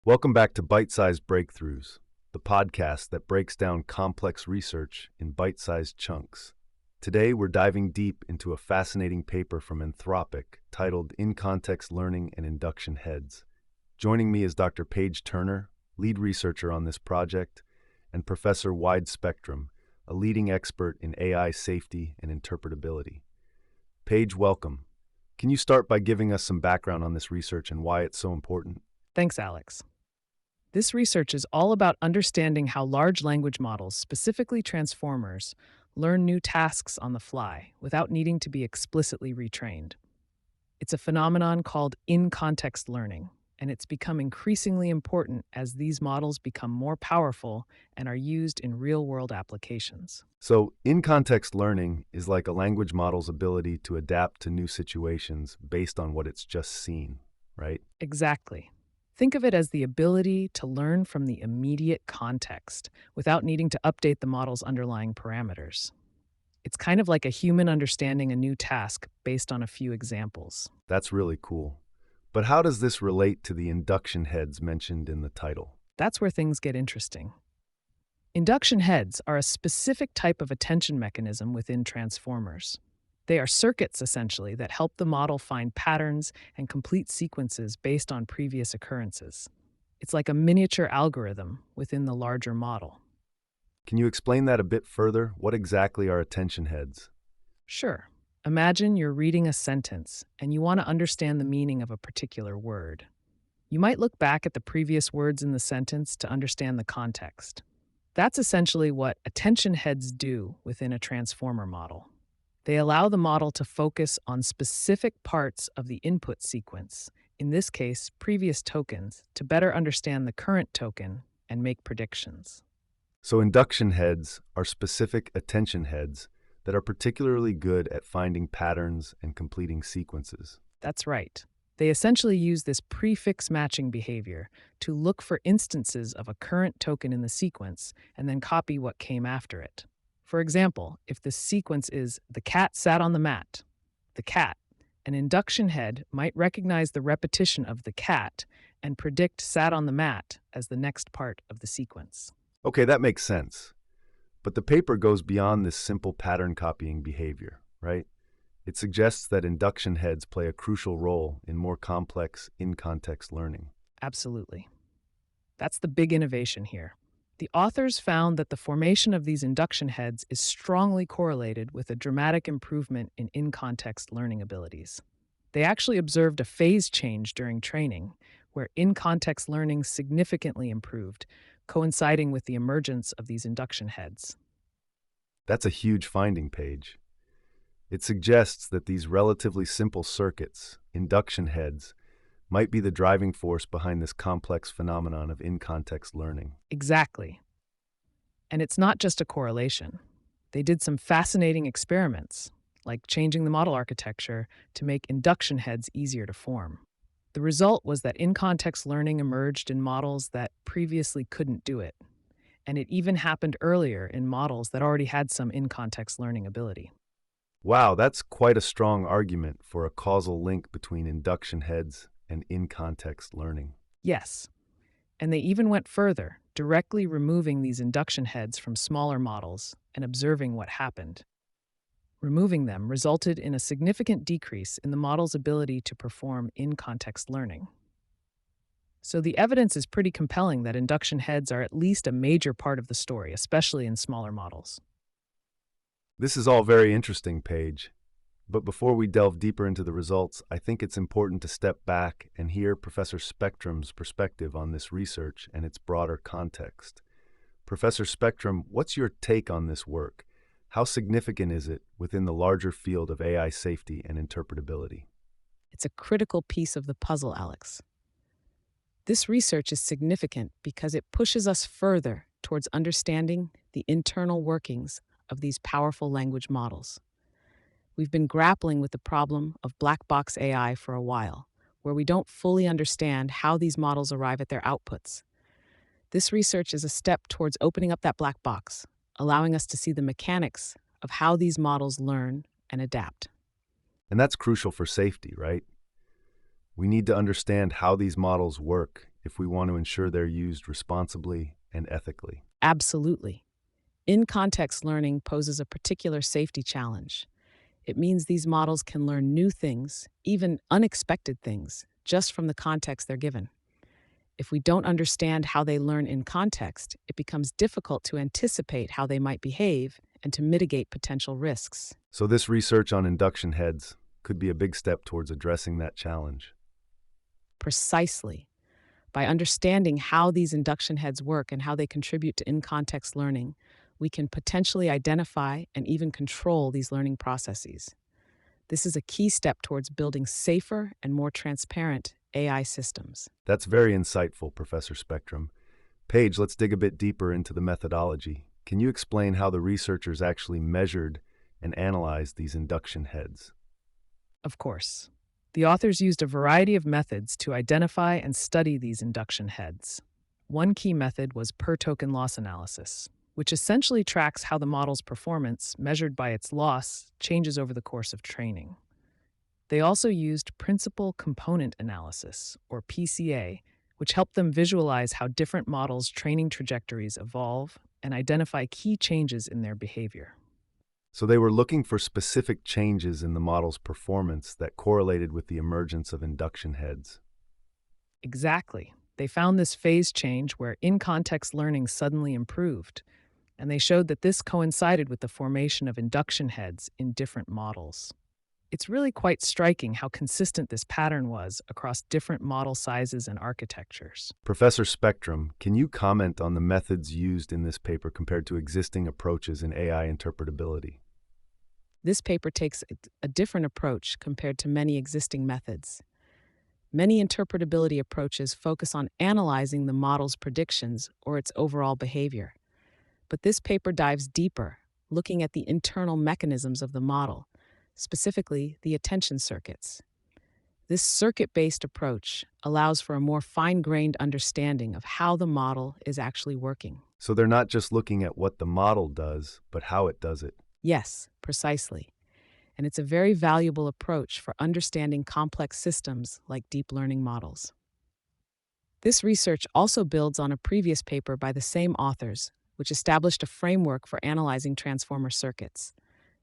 Welcome back to Bite-Sized Breakthroughs, the podcast that breaks down complex research in bite-sized chunks. Today, we're diving deep into a fascinating paper from Anthropic titled In-Context Learning and Induction Heads. Joining me is Dr. Paige Turner, lead researcher on this project, and Professor Wide Spectrum, a leading expert in AI safety and interpretability. Paige, welcome. Can you start by giving us some background on this research and why it's so important? Thanks, Alex. This research is all about understanding how large language models, specifically transformers, learn new tasks on the fly without needing to be explicitly retrained. It's a phenomenon called in-context learning, and it's become increasingly important as these models become more powerful and are used in real-world applications. So, in-context learning is like a language model's ability to adapt to new situations based on what it's just seen, right? Exactly. Think of it as the ability to learn from the immediate context without needing to update the model's underlying parameters. It's kind of like a human understanding a new task based on a few examples. That's really cool. But how does this relate to the induction heads mentioned in the title? That's where things get interesting. Induction heads are a specific type of attention mechanism within transformers. They are circuits, essentially, that help the model find patterns and complete sequences based on previous occurrences. It's like a miniature algorithm within the larger model. Can you explain that a bit further? What exactly are attention heads? Sure. Imagine you're reading a sentence and you want to understand the meaning of a particular word. You might look back at the previous words in the sentence to understand the context. That's essentially what attention heads do within a transformer model. They allow the model to focus on specific parts of the input sequence, in this case, previous tokens, to better understand the current token and make predictions. So, induction heads are specific attention heads that are particularly good at finding patterns and completing sequences. That's right. They essentially use this prefix matching behavior to look for instances of a current token in the sequence and then copy what came after it. For example, if the sequence is "the cat sat on the mat," the cat, an induction head might recognize the repetition of "the cat" and predict "sat on the mat" as the next part of the sequence. Okay, that makes sense. But the paper goes beyond this simple pattern copying behavior, right? It suggests that induction heads play a crucial role in more complex in-context learning. Absolutely. That's the big innovation here. The authors found that the formation of these induction heads is strongly correlated with a dramatic improvement in in-context learning abilities. They actually observed a phase change during training, where in-context learning significantly improved, coinciding with the emergence of these induction heads. That's a huge finding, Paige. It suggests that these relatively simple circuits, induction heads, might be the driving force behind this complex phenomenon of in-context learning. Exactly. And it's not just a correlation. They did some fascinating experiments, like changing the model architecture to make induction heads easier to form. The result was that in-context learning emerged in models that previously couldn't do it. And it even happened earlier in models that already had some in-context learning ability. Wow, that's quite a strong argument for a causal link between induction heads and in-context learning. Yes. And they even went further, directly removing these induction heads from smaller models and observing what happened. Removing them resulted in a significant decrease in the model's ability to perform in-context learning. So the evidence is pretty compelling that induction heads are at least a major part of the story, especially in smaller models. This is all very interesting, Paige. But before we delve deeper into the results, I think it's important to step back and hear Professor Spectrum's perspective on this research and its broader context. Professor Spectrum, what's your take on this work? How significant is it within the larger field of AI safety and interpretability? It's a critical piece of the puzzle, Alex. This research is significant because it pushes us further towards understanding the internal workings of these powerful language models. We've been grappling with the problem of black box AI for a while, where we don't fully understand how these models arrive at their outputs. This research is a step towards opening up that black box, allowing us to see the mechanics of how these models learn and adapt. And that's crucial for safety, right? We need to understand how these models work if we want to ensure they're used responsibly and ethically. Absolutely. In-context learning poses a particular safety challenge. It means these models can learn new things, even unexpected things, just from the context they're given. If we don't understand how they learn in context, it becomes difficult to anticipate how they might behave and to mitigate potential risks. So this research on induction heads could be a big step towards addressing that challenge. Precisely. By understanding how these induction heads work and how they contribute to in-context learning, we can potentially identify and even control these learning processes. This is a key step towards building safer and more transparent AI systems. That's very insightful, Professor Spectrum. Paige, let's dig a bit deeper into the methodology. Can you explain how the researchers actually measured and analyzed these induction heads? Of course. The authors used a variety of methods to identify and study these induction heads. One key method was per-token loss analysis, which essentially tracks how the model's performance, measured by its loss, changes over the course of training. They also used principal component analysis, or PCA, which helped them visualize how different models' training trajectories evolve and identify key changes in their behavior. So they were looking for specific changes in the model's performance that correlated with the emergence of induction heads. Exactly. They found this phase change where in-context learning suddenly improved, and they showed that this coincided with the formation of induction heads in different models. It's really quite striking how consistent this pattern was across different model sizes and architectures. Professor Spectrum, can you comment on the methods used in this paper compared to existing approaches in AI interpretability? This paper takes a different approach compared to many existing methods. Many interpretability approaches focus on analyzing the model's predictions or its overall behavior. But this paper dives deeper, looking at the internal mechanisms of the model, specifically the attention circuits. This circuit-based approach allows for a more fine-grained understanding of how the model is actually working. So they're not just looking at what the model does, but how it does it. Yes, precisely. And it's a very valuable approach for understanding complex systems like deep learning models. This research also builds on a previous paper by the same authors, which established a framework for analyzing transformer circuits.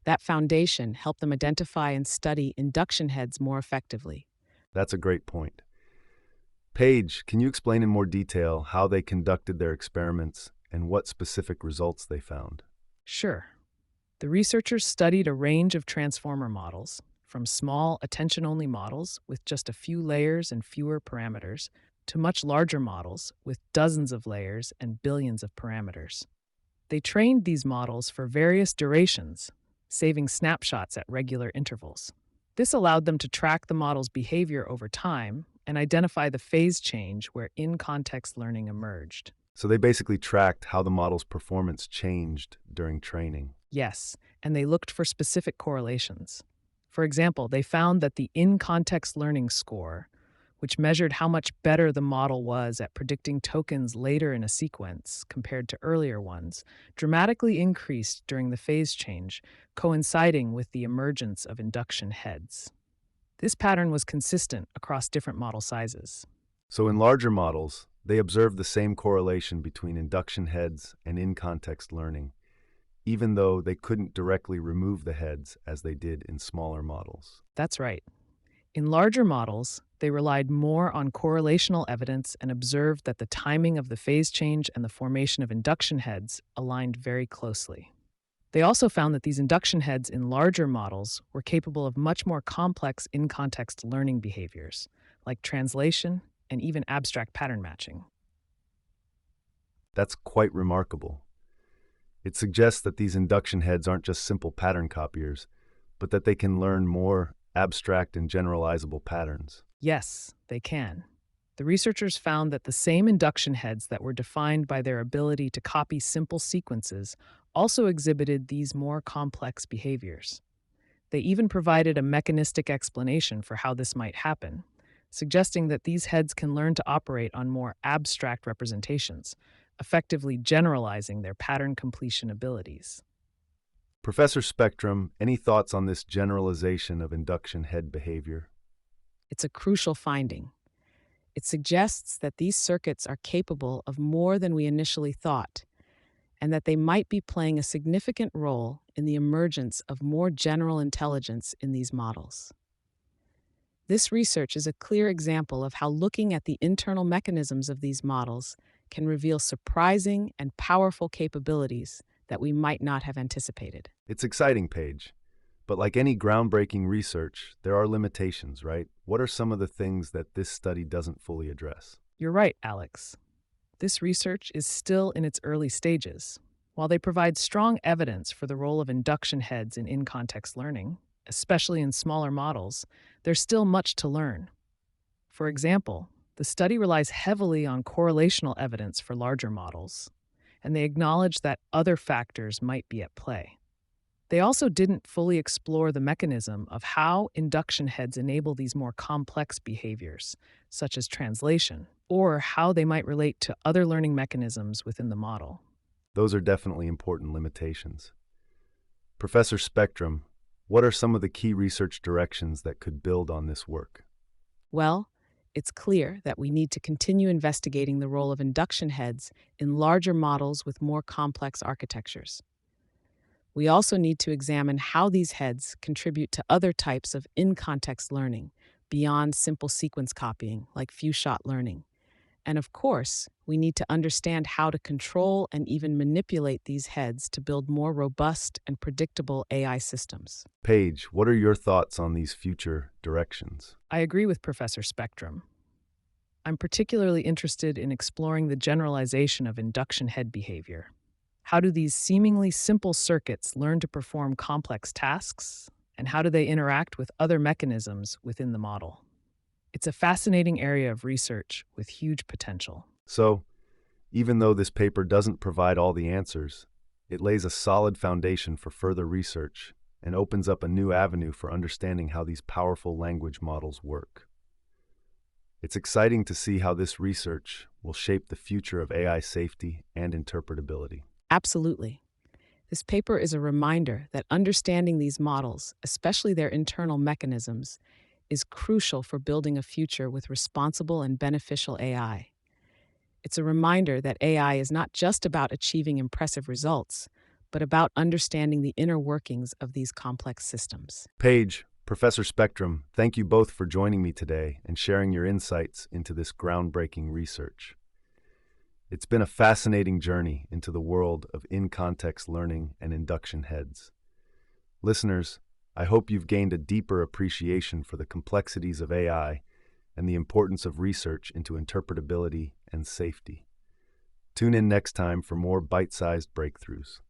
That foundation helped them identify and study induction heads more effectively. That's a great point. Paige, can you explain in more detail how they conducted their experiments and what specific results they found? Sure. The researchers studied a range of transformer models, from small attention-only models with just a few layers and fewer parameters, to much larger models with dozens of layers and billions of parameters. They trained these models for various durations, saving snapshots at regular intervals. This allowed them to track the model's behavior over time and identify the phase change where in-context learning emerged. So they basically tracked how the model's performance changed during training. Yes, and they looked for specific correlations. For example, they found that the in-context learning score, which measured how much better the model was at predicting tokens later in a sequence compared to earlier ones, dramatically increased during the phase change, coinciding with the emergence of induction heads. This pattern was consistent across different model sizes. So in larger models, they observed the same correlation between induction heads and in-context learning, even though they couldn't directly remove the heads as they did in smaller models. That's right. In larger models, they relied more on correlational evidence and observed that the timing of the phase change and the formation of induction heads aligned very closely. They also found that these induction heads in larger models were capable of much more complex in-context learning behaviors, like translation and even abstract pattern matching. That's quite remarkable. It suggests that these induction heads aren't just simple pattern copiers, but that they can learn more abstract and generalizable patterns. Yes, they can. The researchers found that the same induction heads that were defined by their ability to copy simple sequences also exhibited these more complex behaviors. They even provided a mechanistic explanation for how this might happen, suggesting that these heads can learn to operate on more abstract representations, effectively generalizing their pattern completion abilities. Professor Spectrum, any thoughts on this generalization of induction head behavior? It's a crucial finding. It suggests that these circuits are capable of more than we initially thought, and that they might be playing a significant role in the emergence of more general intelligence in these models. This research is a clear example of how looking at the internal mechanisms of these models can reveal surprising and powerful capabilities that we might not have anticipated. It's exciting, Paige. But like any groundbreaking research, there are limitations, right? What are some of the things that this study doesn't fully address? You're right, Alex. This research is still in its early stages. While they provide strong evidence for the role of induction heads in context learning, especially in smaller models, there's still much to learn. For example, the study relies heavily on correlational evidence for larger models, and they acknowledge that other factors might be at play. They also didn't fully explore the mechanism of how induction heads enable these more complex behaviors, such as translation, or how they might relate to other learning mechanisms within the model. Those are definitely important limitations. Professor Spectrum, what are some of the key research directions that could build on this work? Well, it's clear that we need to continue investigating the role of induction heads in larger models with more complex architectures. We also need to examine how these heads contribute to other types of in-context learning beyond simple sequence copying, like few-shot learning. And of course, we need to understand how to control and even manipulate these heads to build more robust and predictable AI systems. Paige, what are your thoughts on these future directions? I agree with Professor Spectrum. I'm particularly interested in exploring the generalization of induction head behavior. How do these seemingly simple circuits learn to perform complex tasks? And how do they interact with other mechanisms within the model? It's a fascinating area of research with huge potential. So, even though this paper doesn't provide all the answers, it lays a solid foundation for further research and opens up a new avenue for understanding how these powerful language models work. It's exciting to see how this research will shape the future of AI safety and interpretability. Absolutely. This paper is a reminder that understanding these models, especially their internal mechanisms, is crucial for building a future with responsible and beneficial AI. It's a reminder that AI is not just about achieving impressive results, but about understanding the inner workings of these complex systems. Paige, Professor Spectrum, thank you both for joining me today and sharing your insights into this groundbreaking research. It's been a fascinating journey into the world of in-context learning and induction heads. Listeners, I hope you've gained a deeper appreciation for the complexities of AI and the importance of research into interpretability and safety. Tune in next time for more bite-sized breakthroughs.